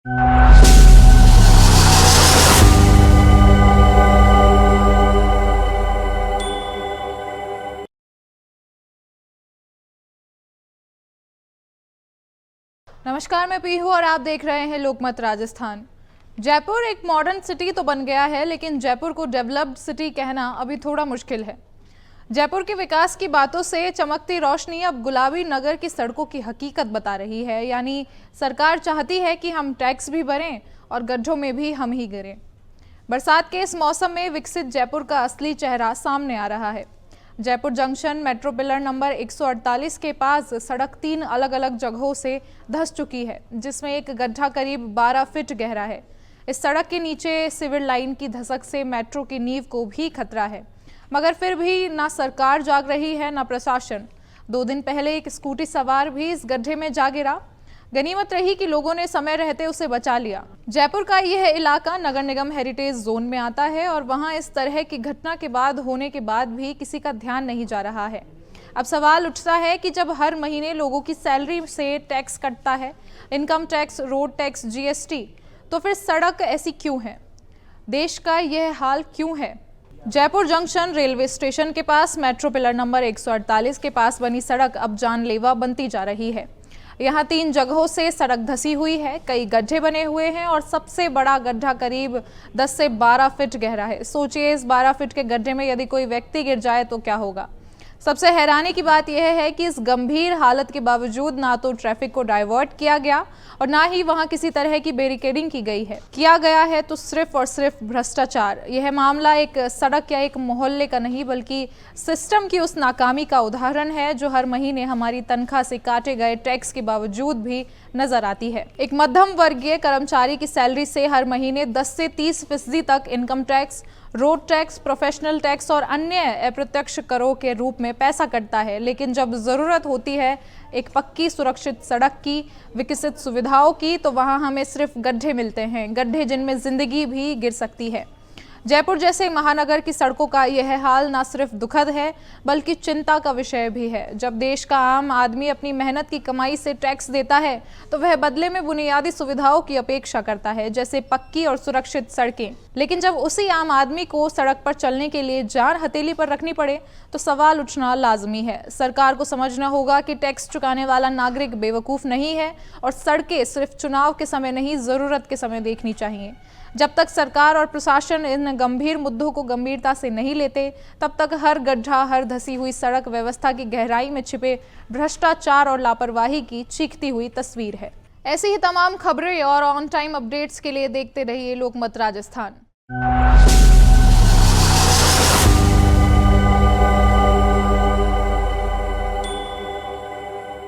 नमस्कार, मैं पीहू और आप देख रहे हैं लोकमत राजस्थान। जयपुर एक मॉडर्न सिटी तो बन गया है, लेकिन जयपुर को डेवलप्ड सिटी कहना अभी थोड़ा मुश्किल है। जयपुर के विकास की बातों से चमकती रोशनी अब गुलाबी नगर की सड़कों की हकीकत बता रही है। यानी सरकार चाहती है कि हम टैक्स भी भरें और गड्ढों में भी हम ही गिरें। बरसात के इस मौसम में विकसित जयपुर का असली चेहरा सामने आ रहा है। Jaipur junction metro pillar number 148 के पास सड़क 3 अलग अलग जगहों से धंस चुकी है, जिसमें एक गड्ढा करीब 12 फीट गहरा है। इस सड़क के नीचे सिविल लाइन की धसक से मेट्रो की नींव को भी खतरा है, मगर फिर भी ना सरकार जाग रही है ना प्रशासन। 2 दिन पहले एक स्कूटी सवार भी इस गड्ढे में जा गिरा। गनीमत रही कि लोगों ने समय रहते उसे बचा लिया। जयपुर का यह इलाका नगर निगम हेरिटेज जोन में आता है और वहां इस तरह की घटना के बाद होने के बाद भी किसी का ध्यान नहीं जा रहा है। अब सवाल उठता है कि जब हर महीने लोगों की सैलरी से टैक्स कटता है, income tax, road tax, GST, तो फिर सड़क ऐसी क्यों है? देश का यह हाल क्यों है? जयपुर जंक्शन रेलवे स्टेशन के पास मेट्रो पिलर नंबर 148 के पास बनी सड़क अब जानलेवा बनती जा रही है। यहाँ 3 जगहों से सड़क धसी हुई है, कई गड्ढे बने हुए हैं और सबसे बड़ा गड्ढा करीब 10 से 12 फीट गहरा है। सोचिए, इस 12 फीट के गड्ढे में यदि कोई व्यक्ति गिर जाए तो क्या होगा। सबसे हैरानी की बात यह है कि इस गंभीर हालत के बावजूद ना तो ट्रैफिक को डाइवर्ट किया गया और ना ही वहां किसी तरह की बैरिकेडिंग की गई है। किया गया है तो सिर्फ और सिर्फ भ्रष्टाचार। यह मामला एक सड़क या एक मोहल्ले का नहीं, बल्कि सिस्टम की उस नाकामी का उदाहरण है जो हर महीने हमारी तनख्वाह से काटे गए टैक्स के बावजूद भी नजर आती है। एक मध्यम वर्गीय कर्मचारी की सैलरी से हर महीने 10 से 30% तक income tax, road tax, professional tax और अन्य अप्रत्यक्ष करों के रूप में पैसा कटता है। लेकिन जब जरूरत होती है एक पक्की सुरक्षित सड़क की, विकसित सुविधाओं की, तो वहां हमें सिर्फ गड्ढे मिलते हैं, गड्ढे जिनमें जिंदगी भी गिर सकती है। जयपुर जैसे महानगर की सड़कों का यह हाल न सिर्फ दुखद है, बल्कि चिंता का विषय भी है। जब देश का आम आदमी अपनी मेहनत की कमाई से टैक्स देता है, तो वह बदले में बुनियादी सुविधाओं की अपेक्षा करता है, जैसे पक्की और सुरक्षित सड़कें। लेकिन जब उसी आम आदमी को सड़क पर चलने के लिए जान हथेली पर रखनी पड़े, तो सवाल उठना लाजमी है। सरकार को समझना होगा कि टैक्स चुकाने वाला नागरिक बेवकूफ़ नहीं है और सड़कें सिर्फ चुनाव के समय नहीं, ज़रूरत के समय देखनी चाहिए। जब तक सरकार और प्रशासन इन गंभीर मुद्दों को गंभीरता से नहीं लेते, तब तक हर गड्ढा, हर धसी हुई सड़क व्यवस्था की गहराई में छिपे भ्रष्टाचार और लापरवाही की चीखती हुई तस्वीर है। ऐसी ही तमाम खबरें और ऑन टाइम अपडेट्स के लिए देखते रहिए लोकमत राजस्थान।